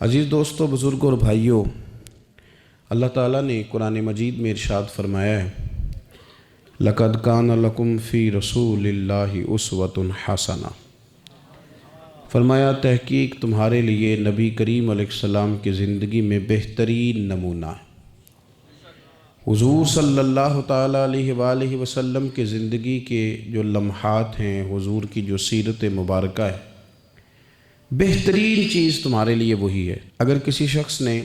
عزیز دوستو، بزرگوں اور بھائیوں، اللہ تعالیٰ نے قرآن مجید میں ارشاد فرمایا ہے لَقَدْ كَانَ لَكُمْ فِي رَسُولِ اللَّهِ أُسْوَةٌ حَسَنَةٌ، فرمایا تحقیق تمہارے لیے نبی کریم علیہ السلام کی زندگی میں بہترین نمونہ ہے۔ حضور صلی اللہ تعالیٰ علیہ وآلہ وسلم کے زندگی کے جو لمحات ہیں، حضور کی جو سیرت مبارکہ ہے، بہترین چیز تمہارے لیے وہی ہے۔ اگر کسی شخص نے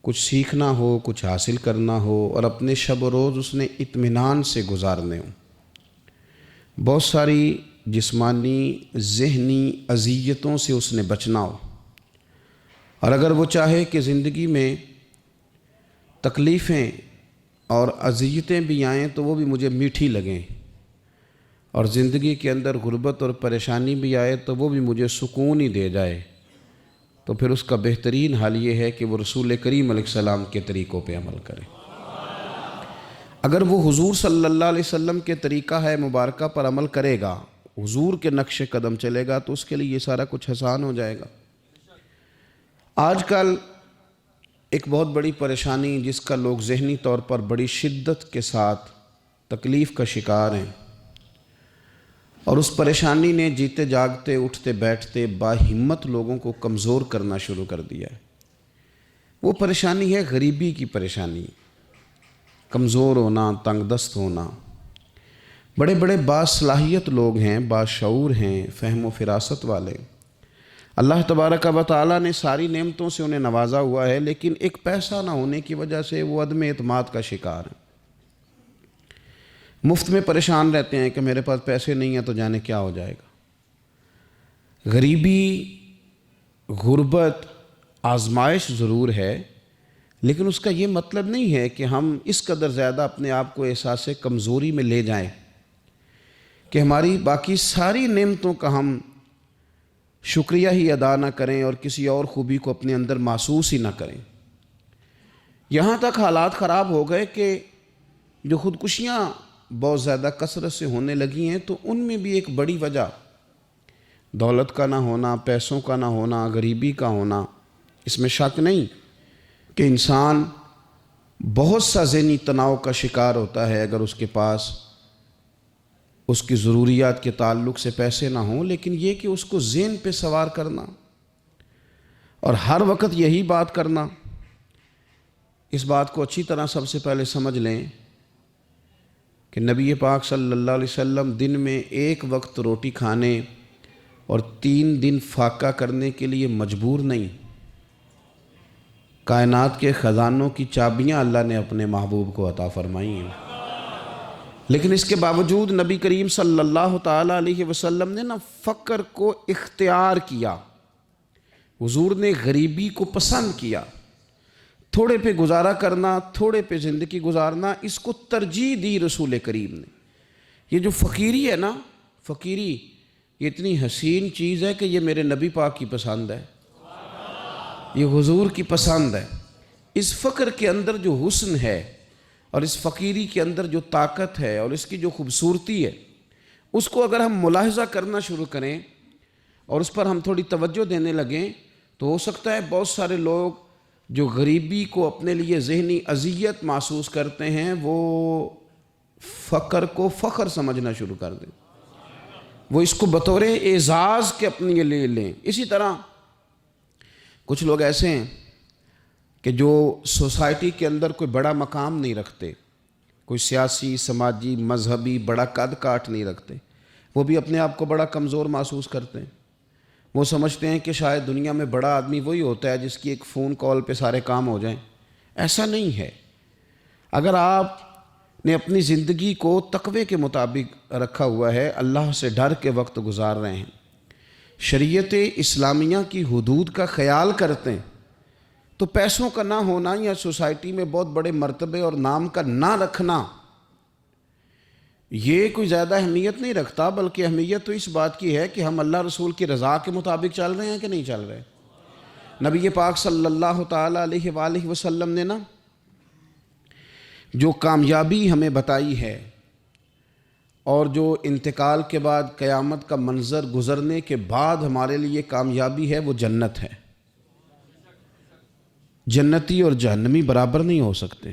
کچھ سیکھنا ہو، کچھ حاصل کرنا ہو اور اپنے شب و روز اس نے اطمینان سے گزارنے ہوں، بہت ساری جسمانی ذہنی اذیتوں سے اس نے بچنا ہو، اور اگر وہ چاہے کہ زندگی میں تکلیفیں اور اذیتیں بھی آئیں تو وہ بھی مجھے میٹھی لگیں، اور زندگی کے اندر غربت اور پریشانی بھی آئے تو وہ بھی مجھے سکون ہی دے جائے، تو پھر اس کا بہترین حال یہ ہے کہ وہ رسول کریم علیہ السلام کے طریقوں پہ عمل کرے۔ اگر وہ حضور صلی اللہ علیہ وسلم کے طریقہ ہے مبارکہ پر عمل کرے گا، حضور کے نقش قدم چلے گا، تو اس کے لیے یہ سارا کچھ آسان ہو جائے گا۔ آج کل ایک بہت بڑی پریشانی جس کا لوگ ذہنی طور پر بڑی شدت کے ساتھ تکلیف کا شکار ہیں، اور اس پریشانی نے جیتے جاگتے اٹھتے بیٹھتے باہمت لوگوں کو کمزور کرنا شروع کر دیا ہے۔ وہ پریشانی ہے غریبی کی پریشانی، کمزور ہونا، تنگ دست ہونا۔ بڑے بڑے باصلاحیت لوگ ہیں، باشعور ہیں، فہم و فراست والے، اللہ تبارک و تعالیٰ نے ساری نعمتوں سے انہیں نوازا ہوا ہے، لیکن ایک پیسہ نہ ہونے کی وجہ سے وہ عدم اعتماد کا شکار ہیں۔ مفت میں پریشان رہتے ہیں کہ میرے پاس پیسے نہیں ہیں تو جانے کیا ہو جائے گا۔ غریبی، غربت آزمائش ضرور ہے، لیکن اس کا یہ مطلب نہیں ہے کہ ہم اس قدر زیادہ اپنے آپ کو احساس کمزوری میں لے جائیں کہ ہماری باقی ساری نعمتوں کا ہم شکریہ ہی ادا نہ کریں اور کسی اور خوبی کو اپنے اندر محسوس ہی نہ کریں۔ یہاں تک حالات خراب ہو گئے کہ جو خودکشیاں بہت زیادہ کثرت سے ہونے لگی ہیں، تو ان میں بھی ایک بڑی وجہ دولت کا نہ ہونا، پیسوں کا نہ ہونا، غریبی کا ہونا۔ اس میں شک نہیں کہ انسان بہت سا ذہنی تناؤ کا شکار ہوتا ہے اگر اس کے پاس اس کی ضروریات کے تعلق سے پیسے نہ ہوں، لیکن یہ کہ اس کو ذہن پہ سوار کرنا اور ہر وقت یہی بات کرنا، اس بات کو اچھی طرح سب سے پہلے سمجھ لیں کہ نبی پاک صلی اللہ علیہ وسلم دن میں ایک وقت روٹی کھانے اور 3 دن فاقہ کرنے کے لیے مجبور نہیں۔ کائنات کے خزانوں کی چابیاں اللہ نے اپنے محبوب کو عطا فرمائی ہیں، لیکن اس کے باوجود نبی کریم صلی اللہ تعالیٰ علیہ وسلم نے فقر کو اختیار کیا۔ حضور نے غریبی کو پسند کیا، تھوڑے پہ گزارا کرنا، تھوڑے پہ زندگی گزارنا، اس کو ترجیح دی رسول کریم نے۔ یہ جو فقیری ہے نا، فقیری یہ اتنی حسین چیز ہے کہ یہ میرے نبی پاک کی پسند ہے، یہ حضور کی پسند ہے۔ اس فقر کے اندر جو حسن ہے اور اس فقیری کے اندر جو طاقت ہے اور اس کی جو خوبصورتی ہے، اس کو اگر ہم ملاحظہ کرنا شروع کریں اور اس پر ہم تھوڑی توجہ دینے لگیں، تو ہو سکتا ہے بہت سارے لوگ جو غریبی کو اپنے لیے ذہنی اذیت محسوس کرتے ہیں، وہ فقر کو فخر سمجھنا شروع کر دیں، وہ اس کو بطور اعزاز کے اپنے لیے لیں۔ اسی طرح کچھ لوگ ایسے ہیں کہ جو سوسائٹی کے اندر کوئی بڑا مقام نہیں رکھتے، کوئی سیاسی، سماجی، مذہبی بڑا قد کاٹ نہیں رکھتے، وہ بھی اپنے آپ کو بڑا کمزور محسوس کرتے ہیں۔ وہ سمجھتے ہیں کہ شاید دنیا میں بڑا آدمی وہی ہوتا ہے جس کی ایک فون کال پہ سارے کام ہو جائیں۔ ایسا نہیں ہے۔ اگر آپ نے اپنی زندگی کو تقوی کے مطابق رکھا ہوا ہے، اللہ سے ڈر کے وقت گزار رہے ہیں، شریعت اسلامیہ کی حدود کا خیال کرتے ہیں، تو پیسوں کا نہ ہونا یا سوسائٹی میں بہت بڑے مرتبے اور نام کا نہ رکھنا یہ کوئی زیادہ اہمیت نہیں رکھتا، بلکہ اہمیت تو اس بات کی ہے کہ ہم اللہ رسول کی رضا کے مطابق چل رہے ہیں کہ نہیں چل رہے۔ نبی پاک صلی اللہ تعالیٰ علیہ وآلہ وسلم نے جو کامیابی ہمیں بتائی ہے اور جو انتقال کے بعد قیامت کا منظر گزرنے کے بعد ہمارے لیے کامیابی ہے، وہ جنت ہے۔ جنتی اور جہنمی برابر نہیں ہو سکتے۔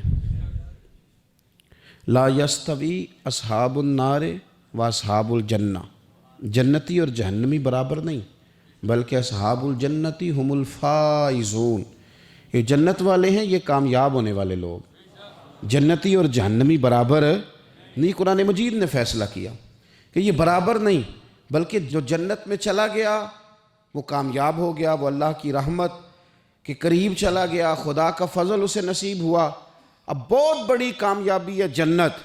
لا یستوی اصحاب النار و اصحاب الجنہ، جنتی اور جہنمی برابر نہیں، بلکہ اصحاب الجنتی ہم الفائزون، یہ جنت والے ہیں، یہ کامیاب ہونے والے لوگ۔ جنتی اور جہنمی برابر نہیں، قرآن مجید نے فیصلہ کیا کہ یہ برابر نہیں، بلکہ جو جنت میں چلا گیا وہ کامیاب ہو گیا، وہ اللہ کی رحمت کے قریب چلا گیا، خدا کا فضل اسے نصیب ہوا۔ اب بہت بڑی کامیابی ہے جنت۔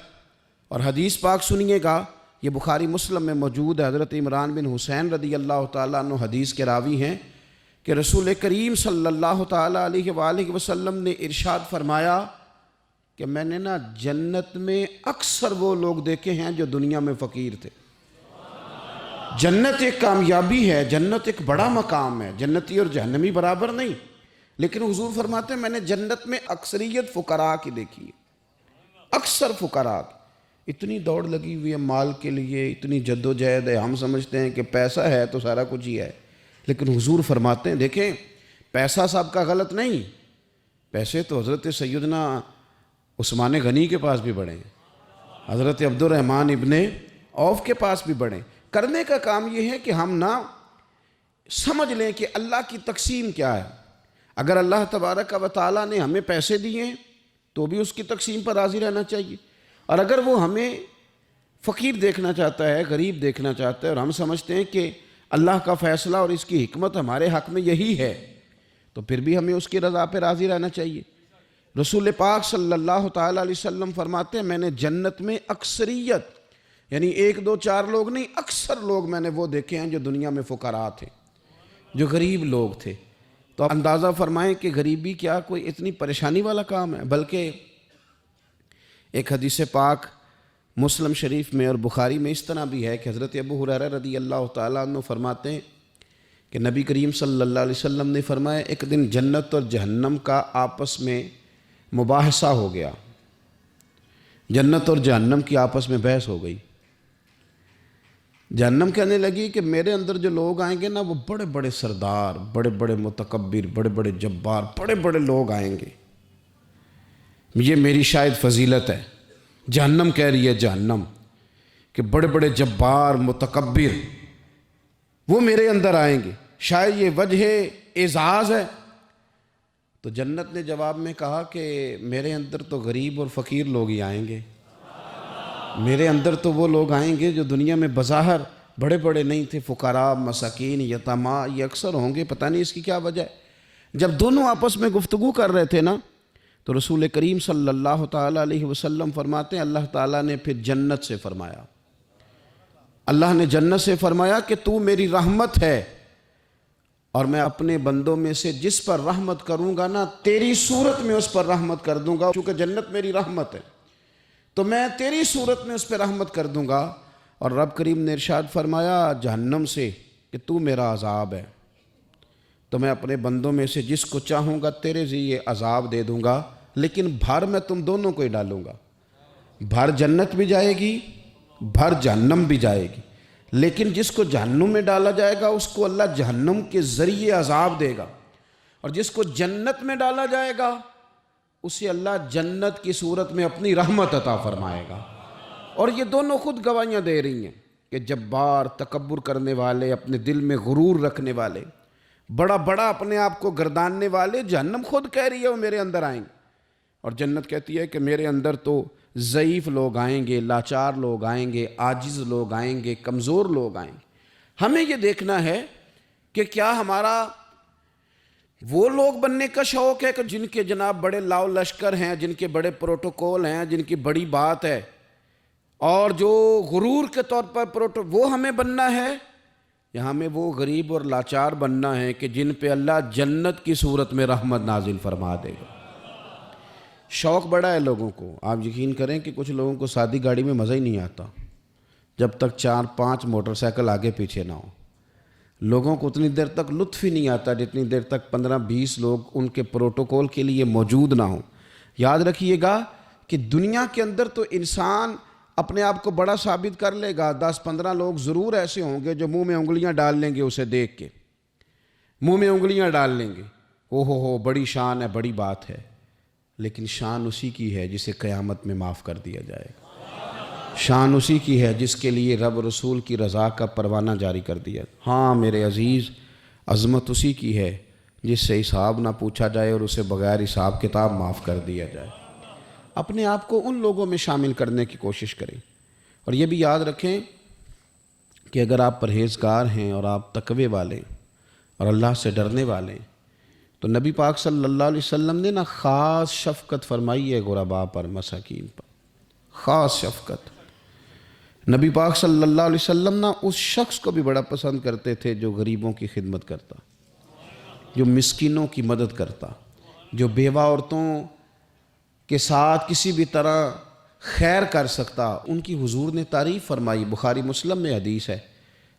اور حدیث پاک سنیے گا، یہ بخاری مسلم میں موجود ہے، حضرت عمران بن حسین رضی اللہ تعالیٰ عنہ حدیث کے راوی ہیں کہ رسول کریم صلی اللہ تعالیٰ علیہ وآلہ وسلم نے ارشاد فرمایا کہ میں نے جنت میں اکثر وہ لوگ دیکھے ہیں جو دنیا میں فقیر تھے۔ جنت ایک کامیابی ہے، جنت ایک بڑا مقام ہے، جنتی اور جہنمی برابر نہیں، لیکن حضور فرماتے ہیں میں نے جنت میں اکثریت فقراء کی دیکھی ہے، اکثر فقراء کی۔ اتنی دوڑ لگی ہوئی ہے مال کے لیے، اتنی جد و جہد ہے، ہم سمجھتے ہیں کہ پیسہ ہے تو سارا کچھ ہی ہے، لیکن حضور فرماتے ہیں دیکھیں پیسہ سب کا غلط نہیں، پیسے تو حضرت سیدنا عثمان غنی کے پاس بھی بڑھے ہیں، حضرت عبد الرحمن ابن عوف کے پاس بھی بڑھے۔ کرنے کا کام یہ ہے کہ ہم سمجھ لیں کہ اللہ کی تقسیم کیا ہے۔ اگر اللہ تبارک و تعالیٰ نے ہمیں پیسے دیے ہیں تو بھی اس کی تقسیم پر راضی رہنا چاہیے، اور اگر وہ ہمیں فقیر دیکھنا چاہتا ہے، غریب دیکھنا چاہتا ہے، اور ہم سمجھتے ہیں کہ اللہ کا فیصلہ اور اس کی حکمت ہمارے حق میں یہی ہے، تو پھر بھی ہمیں اس کی رضا پہ راضی رہنا چاہیے۔ رسول پاک صلی اللہ تعالیٰ علیہ وسلم فرماتے ہیں میں نے جنت میں اکثریت، یعنی 1 2 4 لوگ نہیں، اکثر لوگ میں نے وہ دیکھے ہیں جو دنیا میں فقراء تھے، جو غریب لوگ تھے۔ تو اندازہ فرمائیں کہ غریبی کیا کوئی اتنی پریشانی والا کام ہے، بلکہ ایک حدیث پاک مسلم شریف میں اور بخاری میں اس طرح بھی ہے کہ حضرت ابو ہریرہ رضی اللہ تعالیٰ عنہ فرماتے ہیں کہ نبی کریم صلی اللہ علیہ وسلم نے فرمایا ایک دن جنت اور جہنم کا آپس میں مباحثہ ہو گیا، جنت اور جہنم کی آپس میں بحث ہو گئی۔ جہنم کہنے لگی کہ میرے اندر جو لوگ آئیں گے وہ بڑے بڑے سردار، بڑے بڑے متکبر، بڑے بڑے جبار، بڑے بڑے لوگ آئیں گے، یہ میری شاید فضیلت ہے۔ جہنم کہہ رہی ہے جہنم کہ بڑے بڑے جبار متکبر وہ میرے اندر آئیں گے، شاید یہ وجہ اعزاز ہے۔ تو جنت نے جواب میں کہا کہ میرے اندر تو غریب اور فقیر لوگ ہی آئیں گے، میرے اندر تو وہ لوگ آئیں گے جو دنیا میں بظاہر بڑے بڑے نہیں تھے، فقراء، مساکین، یتامہ، یہ اکثر ہوں گے۔ پتہ نہیں اس کی کیا وجہ ہے۔ جب دونوں آپس میں گفتگو کر رہے تھے تو رسول کریم صلی اللہ تعالیٰ علیہ وسلم فرماتے ہیں اللہ تعالیٰ نے پھر جنت سے فرمایا، اللہ نے جنت سے فرمایا کہ تو میری رحمت ہے، اور میں اپنے بندوں میں سے جس پر رحمت کروں گا تیری صورت میں اس پر رحمت کر دوں گا، چونکہ جنت میری رحمت ہے تو میں تیری صورت میں اس پہ رحمت کر دوں گا۔ اور رب کریم نے ارشاد فرمایا جہنم سے کہ تو میرا عذاب ہے، تو میں اپنے بندوں میں سے جس کو چاہوں گا تیرے ذریعے عذاب دے دوں گا، لیکن بھر میں تم دونوں کو ہی ڈالوں گا، بھر جنت بھی جائے گی، بھر جہنم بھی جائے گی، لیکن جس کو جہنم میں ڈالا جائے گا اس کو اللہ جہنم کے ذریعے عذاب دے گا، اور جس کو جنت میں ڈالا جائے گا اسے اللہ جنت کی صورت میں اپنی رحمت عطا فرمائے گا۔ اور یہ دونوں خود گواہیاں دے رہی ہیں کہ جبار، تکبر کرنے والے، اپنے دل میں غرور رکھنے والے، بڑا بڑا اپنے آپ کو گرداننے والے، جہنم خود کہہ رہی ہے وہ میرے اندر آئیں گے، اور جنت کہتی ہے کہ میرے اندر تو ضعیف لوگ آئیں گے، لاچار لوگ آئیں گے، عاجز لوگ آئیں گے، کمزور لوگ آئیں گے۔ ہمیں یہ دیکھنا ہے کہ کیا ہمارا وہ لوگ بننے کا شوق ہے کہ جن کے جناب بڑے لاؤ لشکر ہیں، جن کے بڑے پروٹوکول ہیں، جن کی بڑی بات ہے، اور جو غرور کے طور پر وہ ہمیں بننا ہے، یا ہمیں وہ غریب اور لاچار بننا ہے کہ جن پہ اللہ جنت کی صورت میں رحمت نازل فرما دے گا۔ شوق بڑا ہے لوگوں کو، آپ یقین کریں کہ کچھ لوگوں کو سادی گاڑی میں مزہ ہی نہیں آتا جب تک 4-5 موٹر سائیکل آگے پیچھے نہ ہو۔ لوگوں کو اتنی دیر تک لطف ہی نہیں آتا جتنی دیر تک 15-20 لوگ ان کے پروٹوکول کے لیے موجود نہ ہوں۔ یاد رکھیے گا کہ دنیا کے اندر تو انسان اپنے آپ کو بڑا ثابت کر لے گا، 10-15 لوگ ضرور ایسے ہوں گے جو منہ میں انگلیاں ڈال لیں گے، اسے دیکھ کے منہ میں انگلیاں ڈال لیں گے، ہو بڑی شان ہے، بڑی بات ہے، لیکن شان اسی کی ہے جسے قیامت میں معاف کر دیا جائے گا۔ شان اسی کی ہے جس کے لیے رب رسول کی رضا کا پروانہ جاری کر دیا۔ ہاں میرے عزیز، عظمت اسی کی ہے جس سے حساب نہ پوچھا جائے اور اسے بغیر حساب کتاب معاف کر دیا جائے۔ اپنے آپ کو ان لوگوں میں شامل کرنے کی کوشش کریں، اور یہ بھی یاد رکھیں کہ اگر آپ پرہیزگار ہیں اور آپ تقوی والے اور اللہ سے ڈرنے والے ہیں تو نبی پاک صلی اللہ علیہ وسلم نے نا خاص شفقت فرمائی ہے غرباء پر، مساکین پر، خاص شفقت۔ نبی پاک صلی اللہ علیہ وسلم نا اس شخص کو بھی بڑا پسند کرتے تھے جو غریبوں کی خدمت کرتا، جو مسکینوں کی مدد کرتا، جو بیوہ عورتوں کے ساتھ کسی بھی طرح خیر کر سکتا، ان کی حضور نے تعریف فرمائی۔ بخاری مسلم میں حدیث ہے،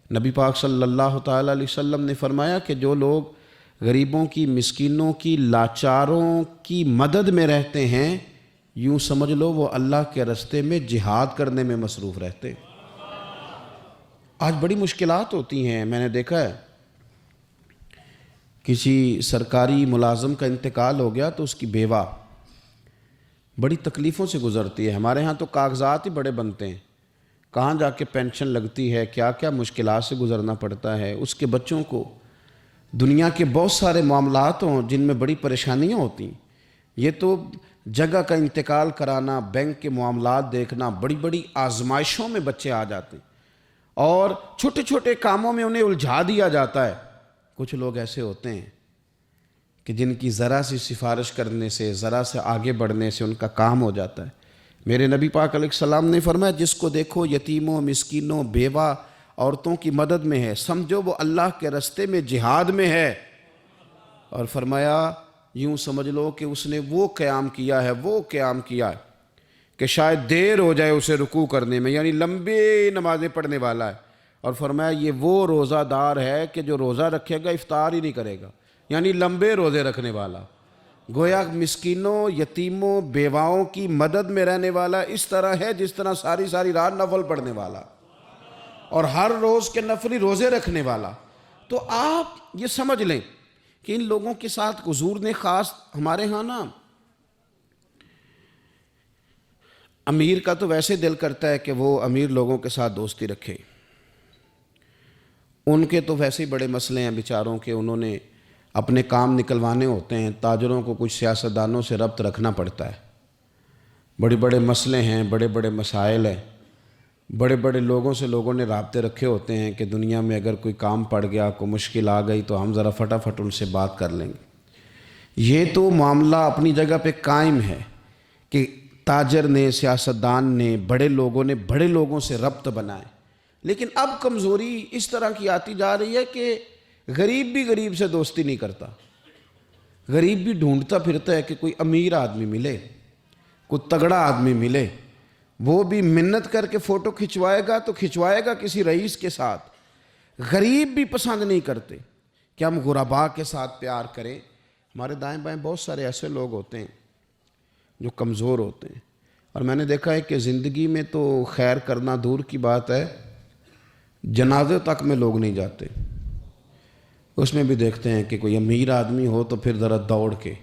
نبی پاک صلی اللہ تعالیٰ علیہ وسلم نے فرمایا کہ جو لوگ غریبوں کی، مسکینوں کی، لاچاروں کی مدد میں رہتے ہیں، یوں سمجھ لو وہ اللہ کے راستے میں جہاد کرنے میں مصروف رہتے۔ آج بڑی مشکلات ہوتی ہیں، میں نے دیکھا ہے کسی سرکاری ملازم کا انتقال ہو گیا تو اس کی بیوہ بڑی تکلیفوں سے گزرتی ہے۔ ہمارے ہاں تو کاغذات ہی بڑے بنتے ہیں، کہاں جا کے پینشن لگتی ہے، کیا کیا مشکلات سے گزرنا پڑتا ہے۔ اس کے بچوں کو دنیا کے بہت سارے معاملات ہوں جن میں بڑی پریشانیاں ہوتی ہیں۔ یہ تو جگہ کا انتقال کرانا، بینک کے معاملات دیکھنا، بڑی بڑی آزمائشوں میں بچے آ جاتے ہیں اور چھوٹے چھوٹے کاموں میں انہیں الجھا دیا جاتا ہے۔ کچھ لوگ ایسے ہوتے ہیں کہ جن کی ذرا سی سفارش کرنے سے، ذرا سے آگے بڑھنے سے ان کا کام ہو جاتا ہے۔ میرے نبی پاک علیہ السلام نے فرمایا جس کو دیکھو یتیموں، مسکینوں، بیوہ عورتوں کی مدد میں ہے، سمجھو وہ اللہ کے راستے میں جہاد میں ہے، اور فرمایا یوں سمجھ لو کہ اس نے وہ قیام کیا ہے کہ شاید دیر ہو جائے اسے رکوع کرنے میں، یعنی لمبی نمازیں پڑھنے والا ہے۔ اور فرمایا یہ وہ روزہ دار ہے کہ جو روزہ رکھے گا افطار ہی نہیں کرے گا، یعنی لمبے روزے رکھنے والا۔ گویا مسکینوں، یتیموں، بیواؤں کی مدد میں رہنے والا اس طرح ہے جس طرح ساری ساری رات نفل پڑھنے والا اور ہر روز کے نفلی روزے رکھنے والا۔ تو آپ یہ سمجھ لیں کہ ان لوگوں کے ساتھ حضور نے خاص، ہمارے ہاں نا امیر کا تو ویسے دل کرتا ہے کہ وہ امیر لوگوں کے ساتھ دوستی رکھے، ان کے تو ویسے ہی بڑے مسئلے ہیں بیچاروں کے، انہوں نے اپنے کام نکلوانے ہوتے ہیں، تاجروں کو کچھ سیاستدانوں سے ربط رکھنا پڑتا ہے، بڑے بڑے مسئلے ہیں، بڑے بڑے مسائل ہیں، بڑے بڑے لوگوں سے لوگوں نے رابطے رکھے ہوتے ہیں کہ دنیا میں اگر کوئی کام پڑ گیا، کوئی مشکل آ گئی تو ہم ذرا فٹافٹ ان سے بات کر لیں گے۔ یہ تو معاملہ اپنی جگہ پہ قائم ہے کہ تاجر نے، سیاستدان نے، بڑے لوگوں نے بڑے لوگوں سے ربط بنائے، لیکن اب کمزوری اس طرح کی آتی جا رہی ہے کہ غریب بھی غریب سے دوستی نہیں کرتا، غریب بھی ڈھونڈتا پھرتا ہے کہ کوئی امیر آدمی ملے، کوئی تگڑا آدمی ملے، وہ بھی منت کر کے فوٹو کھنچوائے گا تو کھنچوائے گا کسی رئیس کے ساتھ۔ غریب بھی پسند نہیں کرتے کہ ہم غرباء کے ساتھ پیار کریں۔ ہمارے دائیں بائیں بہت سارے ایسے لوگ ہوتے ہیں جو کمزور ہوتے ہیں، اور میں نے دیکھا ہے کہ زندگی میں تو خیر کرنا دور کی بات ہے، جنازے تک میں لوگ نہیں جاتے۔ اس میں بھی دیکھتے ہیں کہ کوئی امیر آدمی ہو تو پھر ذرا دوڑ کے،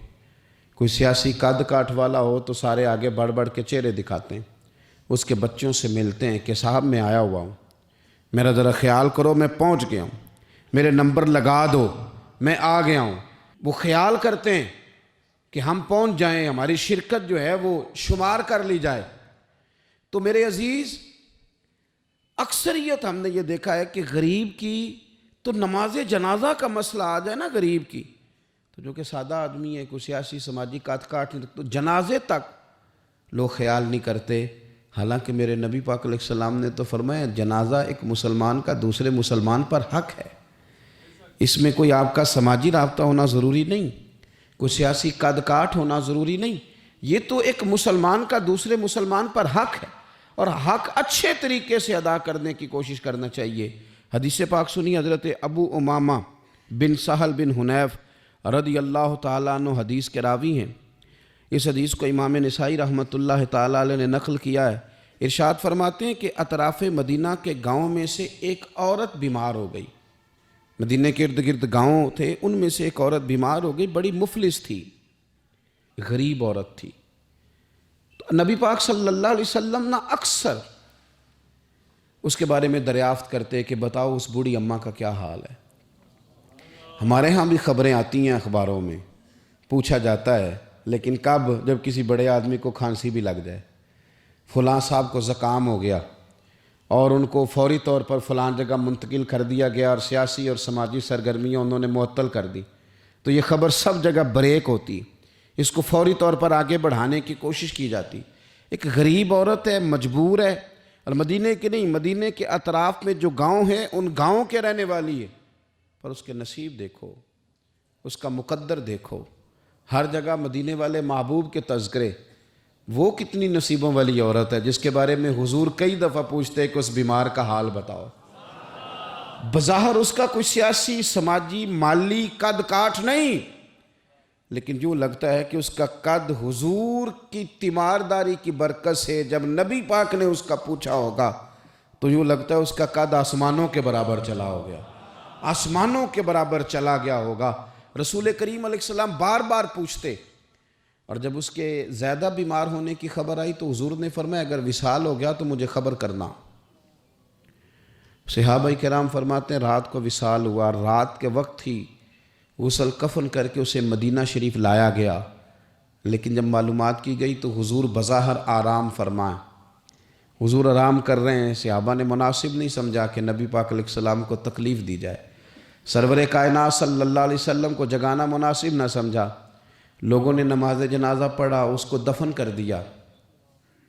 کوئی سیاسی قد کاٹ والا ہو تو سارے آگے بڑھ بڑھ کے چہرے دکھاتے ہیں، اس کے بچوں سے ملتے ہیں کہ صاحب میں آیا ہوا ہوں، میرا ذرا خیال کرو، میں پہنچ گیا ہوں، میرے نمبر لگا دو، میں آ گیا ہوں۔ وہ خیال کرتے ہیں کہ ہم پہنچ جائیں، ہماری شرکت جو ہے وہ شمار کر لی جائے۔ تو میرے عزیز، اکثریت ہم نے یہ دیکھا ہے کہ غریب کی تو نماز جنازہ کا مسئلہ آ جائے نا غریب کی، تو جو کہ سادہ آدمی ہے، کوئی سیاسی سماجی کاٹ نہیں، تو جنازے تک لوگ خیال نہیں کرتے۔ حالانکہ میرے نبی پاک علیہ السلام نے تو فرمایا جنازہ ایک مسلمان کا دوسرے مسلمان پر حق ہے، اس میں کوئی آپ کا سماجی رابطہ ہونا ضروری نہیں، کوئی سیاسی قد کاٹ ہونا ضروری نہیں، یہ تو ایک مسلمان کا دوسرے مسلمان پر حق ہے، اور حق اچھے طریقے سے ادا کرنے کی کوشش کرنا چاہیے۔ حدیث پاک سنی، حضرت ابو امامہ بن سہل بن حنیف رضی اللہ تعالیٰ عنہ حدیث کے راوی ہیں۔ اس حدیث کو امام نسائی رحمۃ اللہ تعالیٰ علیہ نے نقل کیا ہے۔ ارشاد فرماتے ہیں کہ اطراف مدینہ کے گاؤں میں سے ایک عورت بیمار ہو گئی، مدینے کے ارد گرد گاؤں تھے، ان میں سے ایک عورت بیمار ہو گئی، بڑی مفلس تھی، غریب عورت تھی۔ تو نبی پاک صلی اللہ علیہ وسلم نا اکثر اس کے بارے میں دریافت کرتے کہ بتاؤ اس بوڑھی اماں کا کیا حال ہے۔ ہمارے ہاں بھی خبریں آتی ہیں اخباروں میں، پوچھا جاتا ہے، لیکن کب؟ جب کسی بڑے آدمی کو کھانسی بھی لگ جائے، فلاں صاحب کو زکام ہو گیا اور ان کو فوری طور پر فلاں جگہ منتقل کر دیا گیا اور سیاسی اور سماجی سرگرمیاں انہوں نے معطل کر دی، تو یہ خبر سب جگہ بریک ہوتی، اس کو فوری طور پر آگے بڑھانے کی کوشش کی جاتی۔ ایک غریب عورت ہے، مجبور ہے، اور مدینے کے نہیں، مدینے کے اطراف میں جو گاؤں ہیں ان گاؤں کے رہنے والی ہے، پر اس کے نصیب دیکھو، اس کا مقدر دیکھو، ہر جگہ مدینے والے محبوب کے تذکرے۔ وہ کتنی نصیبوں والی عورت ہے جس کے بارے میں حضور کئی دفعہ پوچھتے کہ اس بیمار کا حال بتاؤ۔ بظاہر اس کا کوئی سیاسی، سماجی، مالی قد کاٹ نہیں، لیکن یوں لگتا ہے کہ اس کا قد حضور کی تیمارداری کی برکت سے، جب نبی پاک نے اس کا پوچھا ہوگا تو یوں لگتا ہے اس کا قد آسمانوں کے برابر چلا ہو گیا، آسمانوں کے برابر چلا گیا ہوگا۔ رسول کریم علیہ السلام بار بار پوچھتے، اور جب اس کے زیادہ بیمار ہونے کی خبر آئی تو حضور نے فرمایا اگر وصال ہو گیا تو مجھے خبر کرنا۔ صحابہ کرام فرماتے ہیں رات کو وصال ہوا، رات کے وقت ہی غسل کفن کر کے اسے مدینہ شریف لایا گیا، لیکن جب معلومات کی گئی تو حضور بظاہر آرام فرمائے، حضور آرام کر رہے ہیں۔ صحابہ نے مناسب نہیں سمجھا کہ نبی پاک علیہ السلام کو تکلیف دی جائے، سرور کائنات صلی اللہ علیہ وسلم کو جگانا مناسب نہ سمجھا۔ لوگوں نے نماز جنازہ پڑھا، اس کو دفن کر دیا۔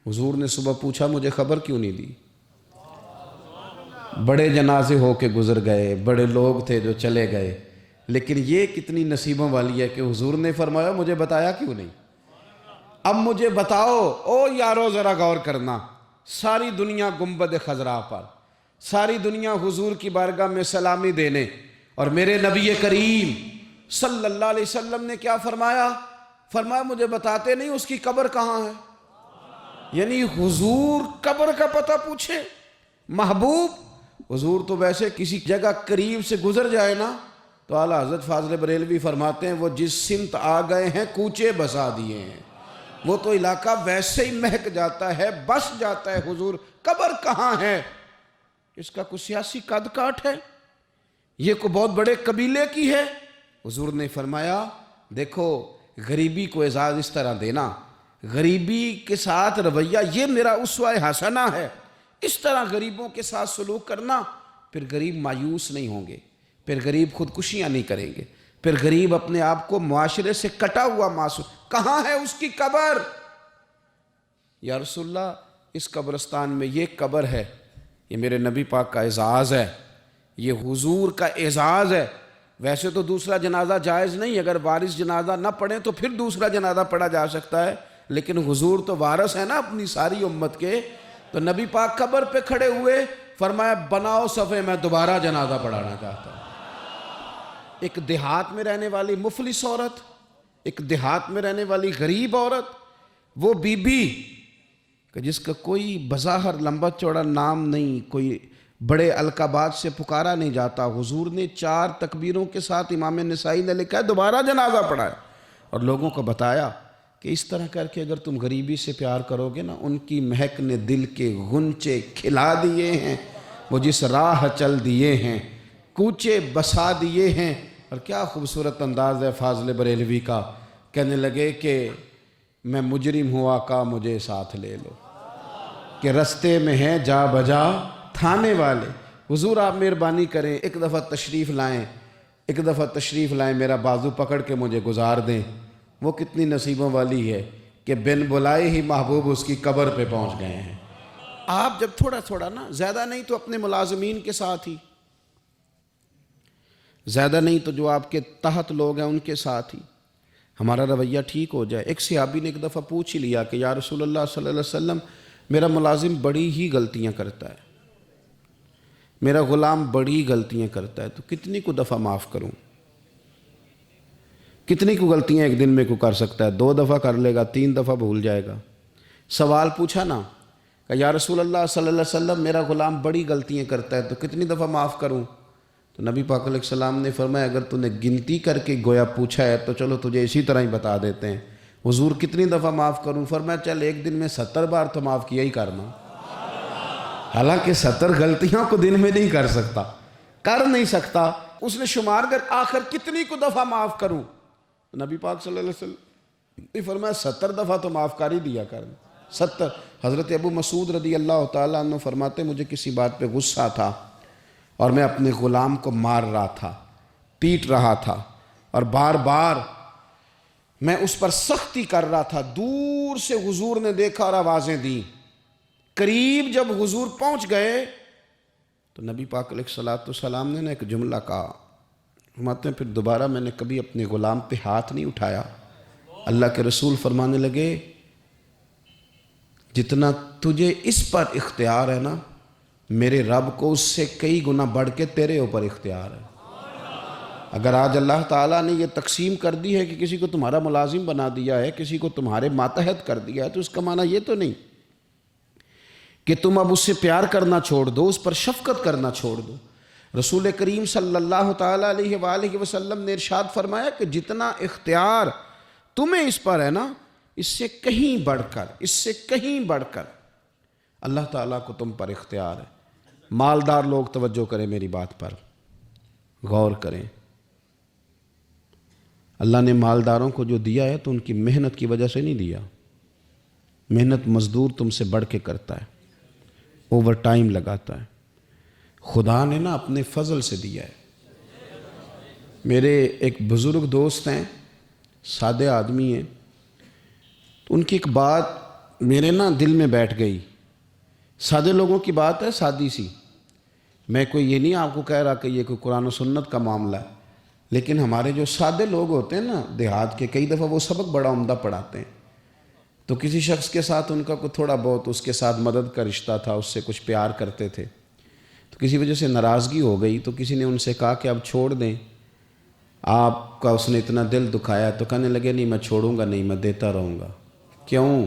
حضور نے صبح پوچھا مجھے خبر کیوں نہیں دی؟ بڑے جنازے ہو کے گزر گئے، بڑے لوگ تھے جو چلے گئے، لیکن یہ کتنی نصیبوں والی ہے کہ حضور نے فرمایا مجھے بتایا کیوں نہیں؟ اب مجھے بتاؤ۔ او یارو ذرا غور کرنا، ساری دنیا گنبد خضرا پر، ساری دنیا حضور کی بارگاہ میں سلامی دینے، اور میرے نبی کریم صلی اللہ علیہ وسلم نے کیا فرمایا؟ فرمایا مجھے بتاتے نہیں اس کی قبر کہاں ہے؟ یعنی حضور قبر کا پتہ پوچھے محبوب۔ حضور تو ویسے کسی جگہ قریب سے گزر جائے نا تو اعلیٰ حضرت فاضل بریلوی فرماتے ہیں وہ جس سمت آ گئے ہیں کوچے بسا دیے ہیں، وہ تو علاقہ ویسے ہی مہک جاتا ہے، بس جاتا ہے۔ حضور قبر کہاں ہے؟ اس کا کوئی سیاسی قد کاٹ ہے؟ یہ کوئی بہت بڑے قبیلے کی ہے؟ حضور نے فرمایا دیکھو غریبی کو اعزاز اس طرح دینا، غریبی کے ساتھ رویہ یہ میرا اسوہ حسنہ ہے، اس طرح غریبوں کے ساتھ سلوک کرنا، پھر غریب مایوس نہیں ہوں گے، پھر غریب خودکشیاں نہیں کریں گے، پھر غریب اپنے آپ کو معاشرے سے کٹا ہوا محسوس۔ کہاں ہے اس کی قبر؟ یا رسول اللہ اس قبرستان میں یہ قبر ہے، یہ میرے نبی پاک کا اعزاز ہے، یہ حضور کا اعزاز ہے۔ ویسے تو دوسرا جنازہ جائز نہیں، اگر وارث جنازہ نہ پڑھیں تو پھر دوسرا جنازہ پڑھا جا سکتا ہے، لیکن حضور تو وارث ہے نا اپنی ساری امت کے۔ تو نبی پاک قبر پہ کھڑے ہوئے، فرمایا بناؤ صفے، میں دوبارہ جنازہ پڑھانا چاہتا ہوں۔ ایک دیہات میں رہنے والی مفلس عورت، ایک دیہات میں رہنے والی غریب عورت، وہ بی بی کہ جس کا کوئی بظاہر لمبا چوڑا نام نہیں، کوئی بڑے القابات سے پکارا نہیں جاتا، حضور نے 4 تکبیروں کے ساتھ امام نسائی نے لکھا ہے دوبارہ جنازہ پڑھایا، اور لوگوں کو بتایا کہ اس طرح کر کے اگر تم غریبی سے پیار کرو گے نا، ان کی مہک نے دل کے غنچے کھلا دیے ہیں، وہ جس راہ چل دیے ہیں کوچے بسا دیے ہیں۔ اور کیا خوبصورت انداز ہے فاضل بریلوی کا، کہنے لگے کہ میں مجرم ہوا کا مجھے ساتھ لے لو، کہ رستے میں ہیں جا بجا تھانے والے۔ حضور آپ مہربانی کریں، ایک دفعہ تشریف لائیں، ایک دفعہ تشریف لائیں، میرا بازو پکڑ کے مجھے گزار دیں۔ وہ کتنی نصیبوں والی ہے کہ بن بلائے ہی محبوب اس کی قبر پہ پہنچ گئے ہیں۔ آپ جب تھوڑا تھوڑا نا، زیادہ نہیں تو اپنے ملازمین کے ساتھ ہی، زیادہ نہیں تو جو آپ کے تحت لوگ ہیں ان کے ساتھ ہی ہمارا رویہ ٹھیک ہو جائے۔ ایک صحابی نے ایک دفعہ پوچھ ہی لیا کہ یا رسول اللہ صلی اللہ علیہ وسلم میرا ملازم بڑی ہی غلطیاں کرتا ہے، میرا غلام بڑی غلطیاں کرتا ہے، تو کتنی کو دفعہ معاف کروں؟ کتنی کو غلطیاں ایک دن میں کو کر سکتا ہے؟ 2 دفعہ کر لے گا، 3 دفعہ بھول جائے گا۔ سوال پوچھا نا کہ یا رسول اللہ صلی اللہ علیہ وسلم میرا غلام بڑی غلطیاں کرتا ہے تو کتنی دفعہ معاف کروں؟ تو نبی پاک علیہ السلام نے فرمایا اگر تو نے گنتی کر کے گویا پوچھا ہے تو چلو تجھے اسی طرح ہی بتا دیتے ہیں، حضور کتنی دفعہ معاف کروں؟ فرمایا چل ایک دن میں 70 بار تو معاف کیا ہی کرنا۔ حالانکہ 70 غلطیاں کو دن میں نہیں کر نہیں سکتا، اس نے شمار کر آخر کتنی کو دفعہ معاف کروں؟ نبی پاک صلی اللہ علیہ وسلم نے فرمایا 70 دفعہ تو معاف کر ہی دیا کرنا، 70۔ حضرت ابو مسعود رضی اللہ تعالیٰ عنہ فرماتے مجھے کسی بات پہ غصہ تھا اور میں اپنے غلام کو مار رہا تھا، پیٹ رہا تھا، اور بار بار میں اس پر سختی کر رہا تھا۔ دور سے حضور نے دیکھا اور آوازیں دیں، قریب جب حضور پہنچ گئے تو نبی پاک علیہ السلام نے ایک جملہ کہا، فرماتے ہیں پھر دوبارہ میں نے کبھی اپنے غلام پہ ہاتھ نہیں اٹھایا۔ اللہ کے رسول فرمانے لگے جتنا تجھے اس پر اختیار ہے نا، میرے رب کو اس سے کئی گنا بڑھ کے تیرے اوپر اختیار ہے۔ اگر آج اللہ تعالیٰ نے یہ تقسیم کر دی ہے کہ کسی کو تمہارا ملازم بنا دیا ہے، کسی کو تمہارے ماتحت کر دیا ہے، تو اس کا معنی یہ تو نہیں کہ تم اب اس سے پیار کرنا چھوڑ دو، اس پر شفقت کرنا چھوڑ دو۔ رسول کریم صلی اللہ تعالیٰ علیہ وآلہ وسلم نے ارشاد فرمایا کہ جتنا اختیار تمہیں اس پر ہے نا، اس سے کہیں بڑھ کر اللہ تعالیٰ کو تم پر اختیار ہے۔ مالدار لوگ توجہ کریں میری بات پر، غور کریں۔ اللہ نے مالداروں کو جو دیا ہے تو ان کی محنت کی وجہ سے نہیں دیا، محنت مزدور تم سے بڑھ کے کرتا ہے، اوور ٹائم لگاتا ہے۔ خدا نے نا اپنے فضل سے دیا ہے۔ میرے ایک بزرگ دوست ہیں، سادے آدمی ہیں، تو ان کی ایک بات میرے نا دل میں بیٹھ گئی۔ سادے لوگوں کی بات ہے، سادی سی، میں کوئی یہ نہیں آپ کو کہہ رہا کہ یہ کوئی قرآن و سنت کا معاملہ ہے، لیکن ہمارے جو سادے لوگ ہوتے ہیں نا دیہات کے، کئی دفعہ وہ سبق بڑا عمدہ پڑھاتے ہیں۔ تو کسی شخص کے ساتھ ان کا کوئی تھوڑا بہت اس کے ساتھ مدد کا رشتہ تھا، اس سے کچھ پیار کرتے تھے، تو کسی وجہ سے ناراضگی ہو گئی، تو کسی نے ان سے کہا کہ اب چھوڑ دیں، آپ کا اس نے اتنا دل دکھایا۔ تو کہنے لگے نہیں میں چھوڑوں گا نہیں، میں دیتا رہوں گا۔ کیوں؟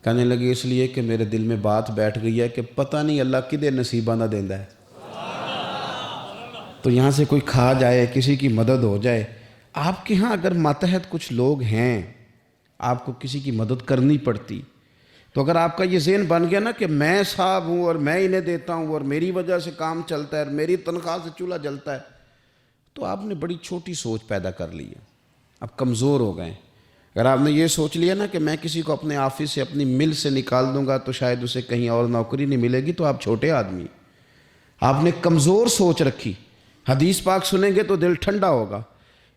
کہنے لگے اس لیے کہ میرے دل میں بات بیٹھ گئی ہے کہ پتہ نہیں اللہ کدے نصیبہ نہ دیندا ہے، تو یہاں سے کوئی کھا جائے، کسی کی مدد ہو جائے۔ آپ کے ہاں اگر ماتحت کچھ لوگ ہیں، آپ کو کسی کی مدد کرنی پڑتی، تو اگر آپ کا یہ ذہن بن گیا نا کہ میں صاحب ہوں اور میں انہیں دیتا ہوں اور میری وجہ سے کام چلتا ہے اور میری تنخواہ سے چولہا جلتا ہے، تو آپ نے بڑی چھوٹی سوچ پیدا کر لی ہے، اب کمزور ہو گئے۔ اگر آپ نے یہ سوچ لیا نا کہ میں کسی کو اپنے آفس سے اپنی مل سے نکال دوں گا تو شاید اسے کہیں اور نوکری نہیں ملے گی، تو آپ چھوٹے آدمی، آپ نے کمزور سوچ رکھی۔ حدیث پاک سنیں گے تو دل ٹھنڈا ہوگا۔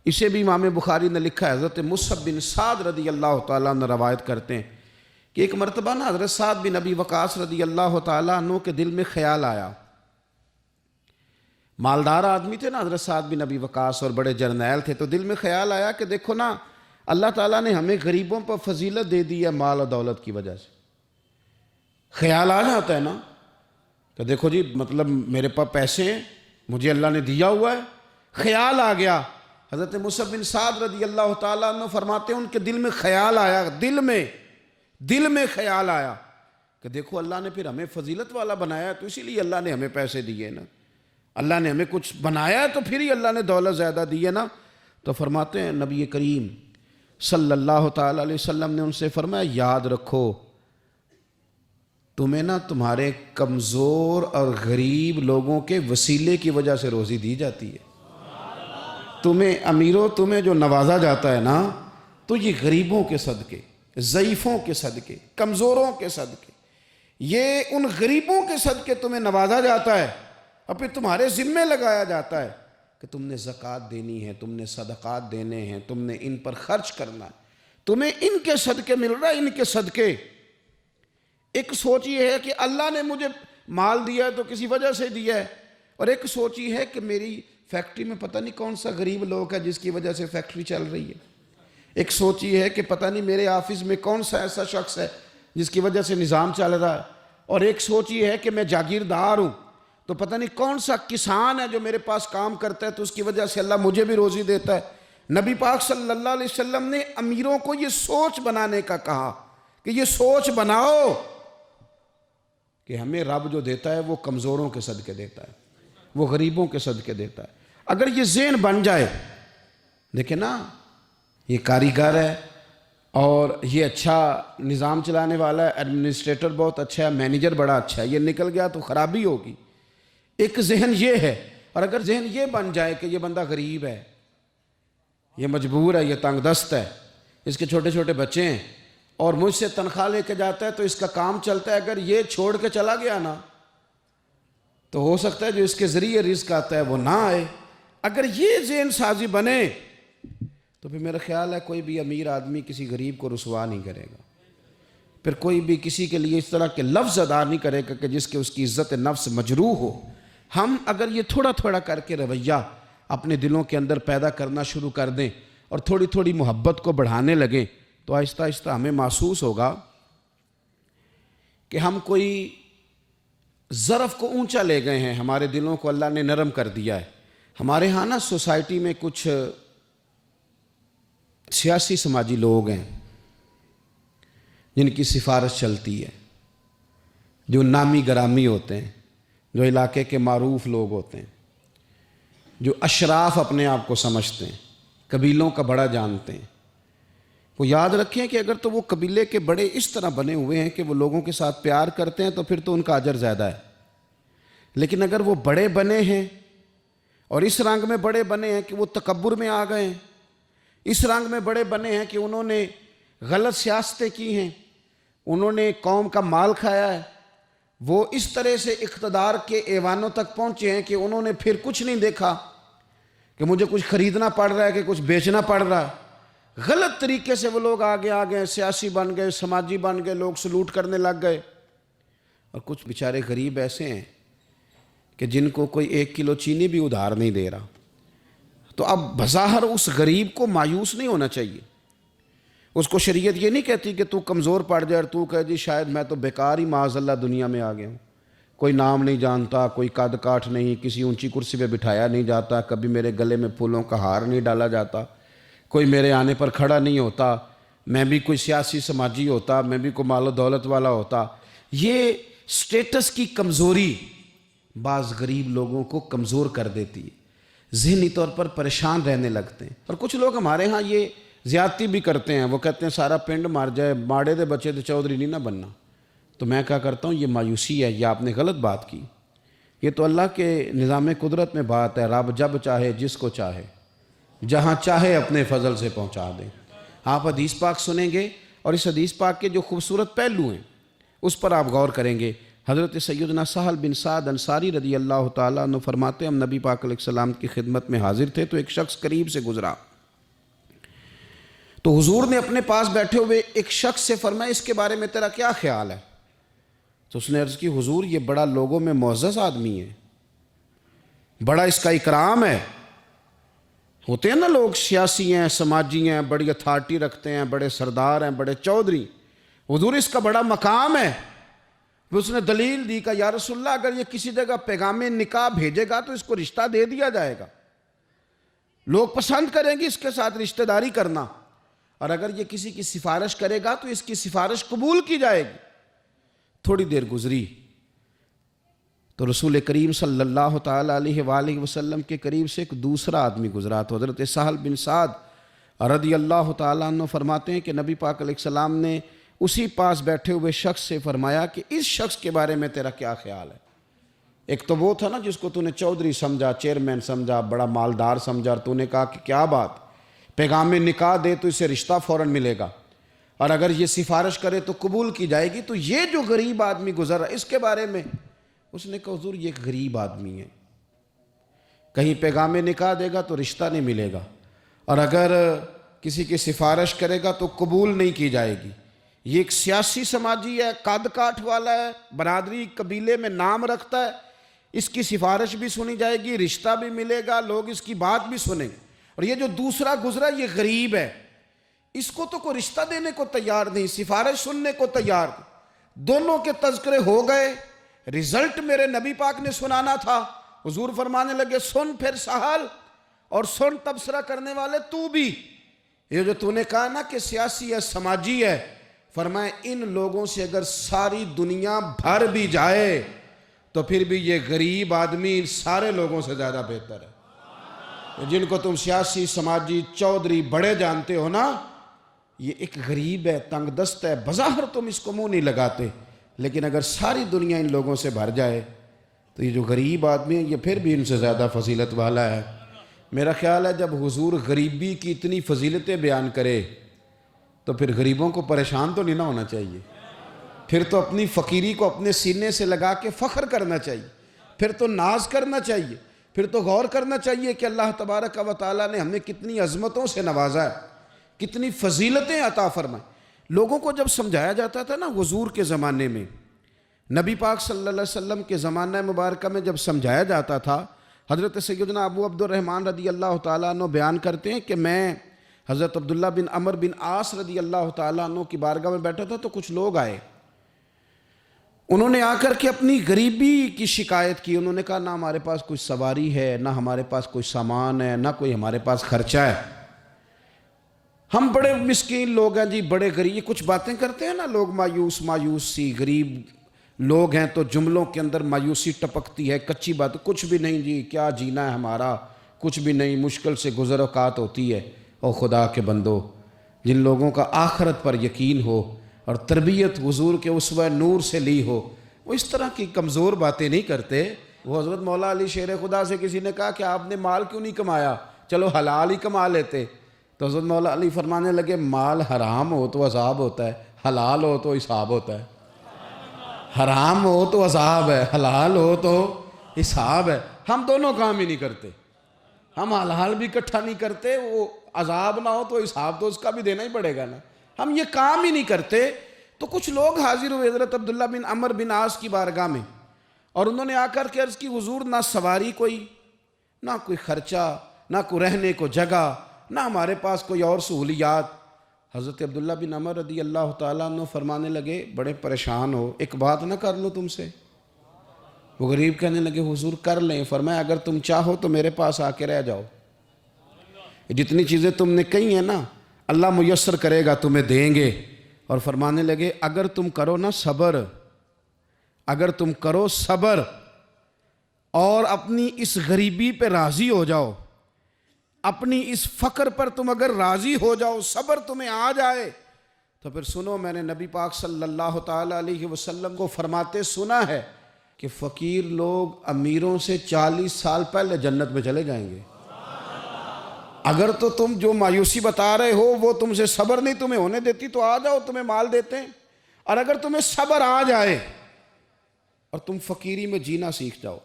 اسے بھی امام بخاری نے لکھا ہے، حضرت مصعب بن سعد رضی اللہ تعالیٰ عنہ روایت کرتے ہیں کہ ایک مرتبہ نا حضرت سعد بن ابی وقاص رضی اللہ تعالیٰ عنہ کے دل میں خیال آیا۔ مالدار آدمی تھے نا حضرت سعد بن ابی وقاص اور بڑے جرنیل تھے، تو دل میں خیال آیا کہ دیکھو نا اللہ تعالیٰ نے ہمیں غریبوں پر فضیلت دے دی ہے مال و دولت کی وجہ سے۔ خیال آ جاتا ہے نا کہ دیکھو جی مطلب میرے پاس پیسے ہیں، مجھے اللہ نے دیا ہوا ہے، خیال آ گیا۔ حضرت مصعب بن سعد رضی اللہ تعالیٰ عنہ فرماتے ہیں ان کے دل میں خیال آیا، دل میں خیال آیا کہ دیکھو اللہ نے پھر ہمیں فضیلت والا بنایا، تو اسی لیے اللہ نے ہمیں پیسے دیے نا، اللہ نے ہمیں کچھ بنایا ہے تو پھر ہی اللہ نے دولت زیادہ دی ہے نا۔ تو فرماتے ہیں نبی کریم صلی اللہ تعالیٰ علیہ وسلم نے ان سے فرمایا یاد رکھو تمہیں نا تمہارے کمزور اور غریب لوگوں کے وسیلے کی وجہ سے روزی دی جاتی ہے۔ تمہیں امیروں تمہیں جو نوازا جاتا ہے نا، تو یہ غریبوں کے صدقے، ضعیفوں کے صدقے، کمزوروں کے صدقے، یہ ان غریبوں کے صدقے تمہیں نوازا جاتا ہے، اور پھر تمہارے ذمے لگایا جاتا ہے کہ تم نے زکوٰۃ دینی ہے، تم نے صدقات دینے ہیں، تم نے ان پر خرچ کرنا ہے، تمہیں ان کے صدقے مل رہا ہے، ان کے صدقے۔ ایک سوچ یہ ہے کہ اللہ نے مجھے مال دیا ہے تو کسی وجہ سے دیا ہے، اور ایک سوچ یہ ہے کہ میری فیکٹری میں پتہ نہیں کون سا غریب لوگ ہے جس کی وجہ سے فیکٹری چل رہی ہے، ایک سوچ یہ ہے کہ پتہ نہیں میرے آفس میں کون سا ایسا شخص ہے جس کی وجہ سے نظام چل رہا ہے، اور ایک سوچ یہ ہے کہ میں جاگیردار ہوں تو پتہ نہیں کون سا کسان ہے جو میرے پاس کام کرتا ہے تو اس کی وجہ سے اللہ مجھے بھی روزی دیتا ہے۔ نبی پاک صلی اللہ علیہ وسلم نے امیروں کو یہ سوچ بنانے کا کہا کہ یہ سوچ بناؤ کہ ہمیں رب جو دیتا ہے وہ کمزوروں کے صدقے دیتا ہے، وہ غریبوں کے صدقے دیتا ہے۔ اگر یہ ذہن بن جائے، دیکھیں نا، یہ کاریگر ہے اور یہ اچھا نظام چلانے والا ہے، ایڈمنسٹریٹر بہت اچھا ہے، مینیجر بڑا اچھا ہے، یہ نکل گیا تو خرابی ہوگی۔ ایک ذہن یہ ہے، اور اگر ذہن یہ بن جائے کہ یہ بندہ غریب ہے، یہ مجبور ہے، یہ تنگ دست ہے، اس کے چھوٹے چھوٹے بچے ہیں اور مجھ سے تنخواہ لے کے جاتا ہے تو اس کا کام چلتا ہے، اگر یہ چھوڑ کے چلا گیا نا تو ہو سکتا ہے جو اس کے ذریعے رزق آتا ہے وہ نہ آئے۔ اگر یہ ذہن سازی بنے تو پھر میرا خیال ہے کوئی بھی امیر آدمی کسی غریب کو رسوا نہیں کرے گا، پھر کوئی بھی کسی کے لیے اس طرح کے لفظ ادا نہیں کرے گا کہ جس کے اس کی عزت نفس مجروح ہو۔ ہم اگر یہ تھوڑا تھوڑا کر کے رویہ اپنے دلوں کے اندر پیدا کرنا شروع کر دیں اور تھوڑی تھوڑی محبت کو بڑھانے لگیں تو آہستہ آہستہ ہمیں محسوس ہوگا کہ ہم کوئی ظرف کو اونچا لے گئے ہیں، ہمارے دلوں کو اللہ نے نرم کر دیا ہے۔ ہمارے ہاں نا سوسائٹی میں کچھ سیاسی سماجی لوگ ہیں جن کی سفارش چلتی ہے، جو نامی گرامی ہوتے ہیں، جو علاقے کے معروف لوگ ہوتے ہیں، جو اشراف اپنے آپ کو سمجھتے ہیں، قبیلوں کا بڑا جانتے ہیں۔ وہ یاد رکھیں کہ اگر تو وہ قبیلے کے بڑے اس طرح بنے ہوئے ہیں کہ وہ لوگوں کے ساتھ پیار کرتے ہیں تو پھر تو ان کا اجر زیادہ ہے، لیکن اگر وہ بڑے بنے ہیں اور اس رنگ میں بڑے بنے ہیں کہ وہ تکبر میں آ گئے ہیں، اس رنگ میں بڑے بنے ہیں کہ انہوں نے غلط سیاستیں کی ہیں، انہوں نے قوم کا مال کھایا ہے، وہ اس طرح سے اقتدار کے ایوانوں تک پہنچے ہیں کہ انہوں نے پھر کچھ نہیں دیکھا کہ مجھے کچھ خریدنا پڑ رہا ہے کہ کچھ بیچنا پڑ رہا ہے۔ غلط طریقے سے وہ لوگ آگے سیاسی بن گئے، سماجی بن گئے، لوگ سلوٹ کرنے لگ گئے، اور کچھ بیچارے غریب ایسے ہیں کہ جن کو کوئی 1 کلو چینی بھی ادھار نہیں دے رہا۔ تو اب بظاہر اس غریب کو مایوس نہیں ہونا چاہیے، اس کو شریعت یہ نہیں کہتی کہ تو کمزور پڑ جائے اور تو کہے جی شاید میں تو بیکار ہی معاذ اللہ دنیا میں آ گیا ہوں، کوئی نام نہیں جانتا، کوئی قد کاٹ نہیں، کسی اونچی کرسی پہ بٹھایا نہیں جاتا، کبھی میرے گلے میں پھولوں کا ہار نہیں ڈالا جاتا، کوئی میرے آنے پر کھڑا نہیں ہوتا، میں بھی کوئی سیاسی سماجی ہوتا، میں بھی کوئی مال و دولت والا ہوتا۔ یہ سٹیٹس کی کمزوری بعض غریب لوگوں کو کمزور کر دیتی ہے، ذہنی طور پر پریشان رہنے لگتے ہیں۔ اور کچھ لوگ ہمارے ہاں یہ زیادتی بھی کرتے ہیں، وہ کہتے ہیں سارا پنڈ مار جائے، ماڑے دے بچے تو چودھری نہیں نہ بننا۔ تو میں کیا کرتا ہوں، یہ مایوسی ہے، یہ آپ نے غلط بات کی۔ یہ تو اللہ کے نظام قدرت میں بات ہے، رب جب چاہے جس کو چاہے جہاں چاہے اپنے فضل سے پہنچا دیں۔ آپ حدیث پاک سنیں گے اور اس حدیث پاک کے جو خوبصورت پہلو ہیں اس پر آپ غور کریں گے۔ حضرت سیدنا سہل بن سعد انصاری رضی اللہ تعالیٰ عنہ فرماتے ہیں ہم نبی پاک علیہ السلام کی خدمت میں حاضر تھے تو ایک شخص قریب سے گزرا، تو حضور نے اپنے پاس بیٹھے ہوئے ایک شخص سے فرمایا اس کے بارے میں تیرا کیا خیال ہے؟ تو اس نے عرض کی حضور یہ بڑا لوگوں میں معزز آدمی ہے، بڑا اس کا اکرام ہے۔ ہوتے ہیں نا لوگ سیاسی ہیں، سماجی ہیں، بڑی اتھارٹی رکھتے ہیں، بڑے سردار ہیں، بڑے چودھری، حضور اس کا بڑا مقام ہے۔ اس نے دلیل دی کہ یا رسول اللہ اگر یہ کسی جگہ پیغام نکاح بھیجے گا تو اس کو رشتہ دے دیا جائے گا، لوگ پسند کریں گے اس کے ساتھ رشتہ داری کرنا، اور اگر یہ کسی کی سفارش کرے گا تو اس کی سفارش قبول کی جائے گی۔ تھوڑی دیر گزری تو رسول کریم صلی اللہ تعالیٰ علیہ وآلہ وسلم کے قریب سے ایک دوسرا آدمی گزرا، تو حضرت سہل بن سعد رضی اللہ تعالیٰ عنہ فرماتے ہیں کہ نبی پاک علیہ السلام نے اسی پاس بیٹھے ہوئے شخص سے فرمایا کہ اس شخص کے بارے میں تیرا کیا خیال ہے؟ ایک تو وہ تھا نا جس کو تو نے چودھری سمجھا، چیئرمین سمجھا، بڑا مالدار سمجھا، اور تو نے کہا کہ کیا بات، پیغام نکاح دے تو اسے رشتہ فوراً ملے گا، اور اگر یہ سفارش کرے تو قبول کی جائے گی۔ تو یہ جو غریب آدمی گزرا اس کے بارے میں اس نے کہا حضور یہ ایک غریب آدمی ہے، کہیں پیغام نکاح دے گا تو رشتہ نہیں ملے گا، اور اگر کسی کی سفارش کرے گا تو قبول نہیں کی جائے گی۔ یہ ایک سیاسی سماجی ہے، قد کاٹ والا ہے، برادری قبیلے میں نام رکھتا ہے، اس کی سفارش بھی سنی جائے گی، رشتہ بھی ملے گا، لوگ اس کی بات بھی سنیں گے۔ اور یہ جو دوسرا گزرا یہ غریب ہے، اس کو تو کوئی رشتہ دینے کو تیار نہیں، سفارش سننے کو تیار نہیں۔ دونوں کے تذکرے ہو گئے، رزلٹ میرے نبی پاک نے سنانا تھا۔ حضور فرمانے لگے سن پھر سہل، اور سن تبصرہ کرنے والے تو بھی، یہ جو تو نے کہا نا کہ سیاسی ہے، سماجی ہے، فرمائے ان لوگوں سے اگر ساری دنیا بھر بھی جائے تو پھر بھی یہ غریب آدمی ان سارے لوگوں سے زیادہ بہتر ہے۔ جن کو تم سیاسی سماجی چودھری بڑے جانتے ہو نا، یہ ایک غریب ہے، تنگ دست ہے، بظاہر تم اس کو منہ نہیں لگاتے، لیکن اگر ساری دنیا ان لوگوں سے بھر جائے تو یہ جو غریب آدمی ہے یہ پھر بھی ان سے زیادہ فضیلت والا ہے۔ میرا خیال ہے جب حضور غریبی کی اتنی فضیلتیں بیان کرے تو پھر غریبوں کو پریشان تو نہیں نہ ہونا چاہیے، پھر تو اپنی فقیری کو اپنے سینے سے لگا کے فخر کرنا چاہیے، پھر تو ناز کرنا چاہیے، پھر تو غور کرنا چاہیے کہ اللہ تبارک و تعالیٰ نے ہمیں کتنی عظمتوں سے نوازا ہے، کتنی فضیلتیں عطا فرمائیں۔ لوگوں کو جب سمجھایا جاتا تھا نا حضور کے زمانے میں، نبی پاک صلی اللہ علیہ وسلم کے زمانہ مبارکہ میں جب سمجھایا جاتا تھا، حضرت سیدنا ابو عبد الرحمن رضی اللہ تعالیٰ عنہ بیان کرتے ہیں کہ میں حضرت عبداللہ بن عمر بن عاص رضی اللہ تعالیٰ عنہ کی بارگاہ میں بیٹھا تھا تو کچھ لوگ آئے، انہوں نے آ کر کے اپنی غریبی کی شکایت کی۔ انہوں نے کہا نہ ہمارے پاس کوئی سواری ہے، نہ ہمارے پاس کوئی سامان ہے، نہ کوئی ہمارے پاس خرچہ ہے، ہم بڑے مسکین لوگ ہیں جی، بڑے غریب۔ یہ کچھ باتیں کرتے ہیں نا لوگ، مایوس سی، غریب لوگ ہیں تو جملوں کے اندر مایوسی ٹپکتی ہے، کچی بات، کچھ بھی نہیں جی، کیا جینا ہے ہمارا، کچھ بھی نہیں، مشکل سے گزر اوقات ہوتی ہے۔ او خدا کے بندو، جن لوگوں کا آخرت پر یقین ہو اور تربیت حضور کے اسوہ نور سے لی ہو، وہ اس طرح کی کمزور باتیں نہیں کرتے۔ وہ حضرت مولا علی شیر خدا سے کسی نے کہا کہ آپ نے مال کیوں نہیں کمایا، چلو حلال ہی کما لیتے، تو حضرت مولا علی فرمانے لگے مال حرام ہو تو عذاب ہوتا ہے، حلال ہو تو حساب ہوتا ہے۔ حرام ہو تو عذاب ہے، حلال ہو تو حساب ہے۔ ہم دونوں کام ہی نہیں کرتے، ہم حلال بھی اکٹھا نہیں کرتے، وہ عذاب نہ ہو تو حساب تو اس کا بھی دینا ہی پڑے گا نا، ہم یہ کام ہی نہیں کرتے۔ تو کچھ لوگ حاضر ہوئے حضرت عبداللہ بن عمر بن عاص کی بارگاہ میں، اور انہوں نے آ کر کے عرض کی حضور نہ سواری کوئی، نہ کوئی خرچہ، نہ کوئی رہنے کو جگہ، نہ ہمارے پاس کوئی اور سہولیات۔ حضرت عبداللہ بن عمر رضی اللہ تعالیٰ عنہ فرمانے لگے بڑے پریشان ہو، ایک بات نہ کر لو تم سے؟ وہ غریب کہنے لگے حضور کر لیں۔ فرمایا اگر تم چاہو تو میرے پاس آ کے رہ جاؤ، جتنی چیزیں تم نے کہی ہیں نا اللہ میسر کرے گا، تمہیں دیں گے۔ اور فرمانے لگے اگر تم کرو نا صبر، اگر تم کرو صبر اور اپنی اس غریبی پہ راضی ہو جاؤ، اپنی اس فقر پر تم اگر راضی ہو جاؤ، صبر تمہیں آ جائے، تو پھر سنو میں نے نبی پاک صلی اللہ تعالیٰ علیہ وسلم کو فرماتے سنا ہے کہ فقیر لوگ امیروں سے 40 سال پہلے جنت میں چلے جائیں گے۔ اگر تو تم جو مایوسی بتا رہے ہو وہ تم سے صبر نہیں تمہیں ہونے دیتی تو آ جاؤ، تمہیں مال دیتے ہیں، اور اگر تمہیں صبر آ جائے اور تم فقیری میں جینا سیکھ جاؤ،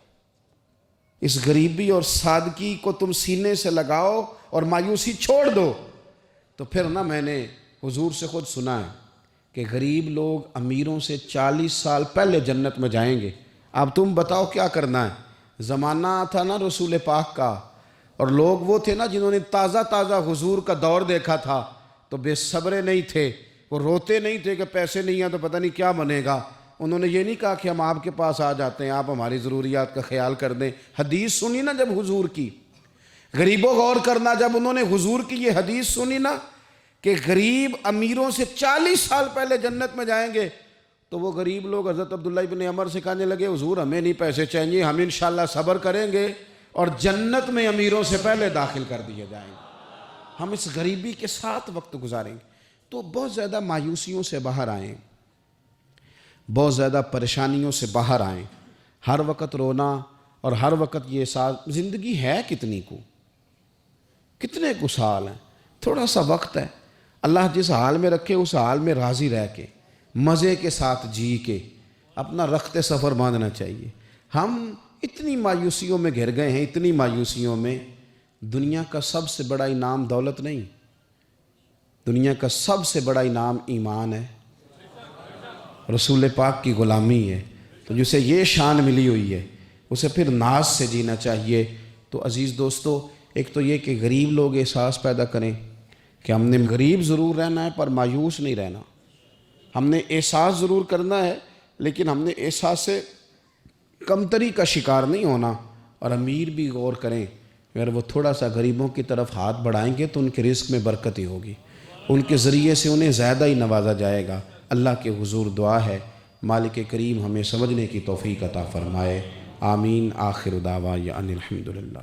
اس غریبی اور سادگی کو تم سینے سے لگاؤ اور مایوسی چھوڑ دو، تو پھر نا میں نے حضور سے خود سنا ہے کہ غریب لوگ امیروں سے 40 سال پہلے جنت میں جائیں گے۔ اب تم بتاؤ کیا کرنا ہے؟ زمانہ تھا نا رسول پاک کا، اور لوگ وہ تھے نا جنہوں نے تازہ تازہ حضور کا دور دیکھا تھا، تو بے صبرے نہیں تھے، وہ روتے نہیں تھے کہ پیسے نہیں ہیں تو پتہ نہیں کیا بنے گا۔ انہوں نے یہ نہیں کہا کہ ہم آپ کے پاس آ جاتے ہیں، آپ ہماری ضروریات کا خیال کر دیں۔ حدیث سنی نا جب حضور کی، غریبوں غور کرنا، جب انہوں نے حضور کی یہ حدیث سنی نا کہ غریب امیروں سے 40 سال پہلے جنت میں جائیں گے، تو وہ غریب لوگ حضرت عبداللہ بن عمر سے کہنے لگے حضور ہمیں نہیں پیسے چاہیے، ہم انشاءاللہ صبر کریں گے اور جنت میں امیروں سے پہلے داخل کر دیے جائیں گے، ہم اس غریبی کے ساتھ وقت گزاریں گے۔ تو بہت زیادہ مایوسیوں سے باہر آئیں، بہت زیادہ پریشانیوں سے باہر آئیں، ہر وقت رونا اور ہر وقت یہ احساس، زندگی ہے کتنی کو، کتنے کو سال ہیں، تھوڑا سا وقت ہے، اللہ جس حال میں رکھے اس حال میں راضی رہ کے مزے کے ساتھ جی کے اپنا رخت سفر باندھنا چاہیے۔ ہم اتنی مایوسیوں میں گھر گئے ہیں، اتنی مایوسیوں میں۔ دنیا کا سب سے بڑا انعام دولت نہیں، دنیا کا سب سے بڑا انعام ایمان ہے، رسول پاک کی غلامی ہے۔ تو جسے یہ شان ملی ہوئی ہے اسے پھر ناز سے جینا چاہیے۔ تو عزیز دوستو، ایک تو یہ کہ غریب لوگ احساس پیدا کریں کہ ہم نے غریب ضرور رہنا ہے پر مایوس نہیں رہنا، ہم نے احساس ضرور کرنا ہے لیکن ہم نے احساس سے کمتری کا شکار نہیں ہونا۔ اور امیر بھی غور کریں، اگر وہ تھوڑا سا غریبوں کی طرف ہاتھ بڑھائیں گے تو ان کے رزق میں برکت ہی ہوگی، ان کے ذریعے سے انہیں زیادہ ہی نوازا جائے گا۔ اللہ کے حضور دعا ہے مالک کریم ہمیں سمجھنے کی توفیق عطا فرمائے، آمین۔ آخر دعوانا ان الحمدللہ۔